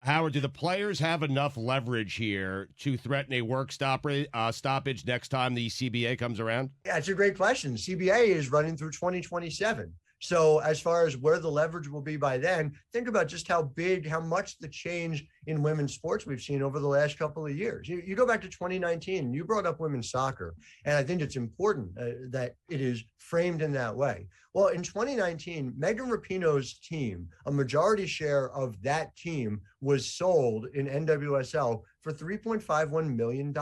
Howard, do the players have enough leverage here to threaten a work stoppage next time the CBA comes around? Yeah, it's a great question. CBA is running through 2027. So as far as where the leverage will be by then, think about just how much the change in women's sports we've seen over the last couple of years. You go back to 2019, you brought up women's soccer, and I think it's important that it is framed in that way. Well, in 2019, Megan Rapinoe's team, a majority share of that team was sold in NWSL for $3.51 million.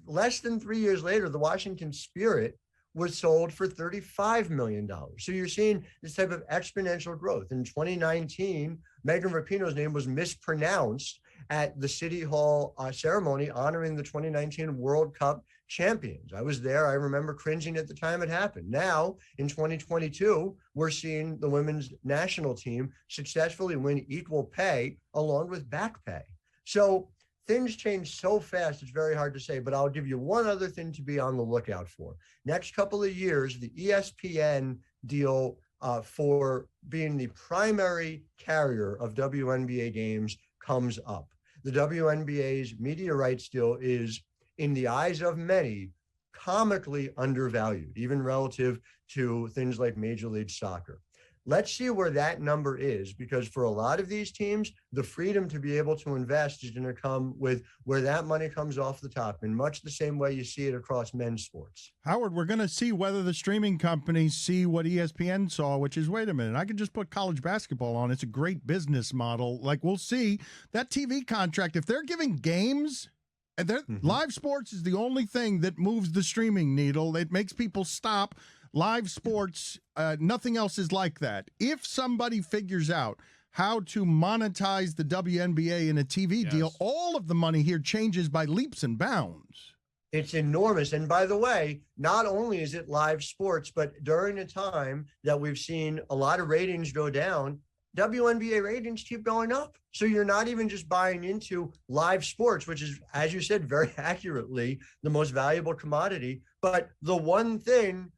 Less than 3 years later, the Washington Spirit was sold for $35 million. So you're seeing this type of exponential growth. In 2019, Megan Rapinoe's name was mispronounced at the City Hall ceremony honoring the 2019 World Cup champions. I was there. I remember cringing at the time it happened. Now, in 2022, we're seeing the women's national team successfully win equal pay along with back pay. So things change so fast, it's very hard to say, but I'll give you one other thing to be on the lookout for. Next couple of years, the ESPN deal for being the primary carrier of WNBA games comes up. The WNBA's media rights deal is, in the eyes of many, comically undervalued, even relative to things like Major League Soccer. Let's see where that number is, because for a lot of these teams, the freedom to be able to invest is going to come with where that money comes off the top, in much the same way you see it across men's sports. Howard, we're going to see whether the streaming companies see what ESPN saw, which is, wait a minute, I can just put college basketball on. It's a great business model. Like, we'll see that TV contract, if they're giving games, and live sports is the only thing that moves the streaming needle. It makes people stop. Live sports, nothing else is like that. If somebody figures out how to monetize the WNBA in a TV deal, all of the money here changes by leaps and bounds. It's enormous. And by the way, not only is it live sports, but during a time that we've seen a lot of ratings go down, WNBA ratings keep going up. So you're not even just buying into live sports, which is, as you said very accurately, the most valuable commodity, but the one thing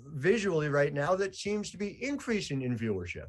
visually right now that seems to be increasing in viewership.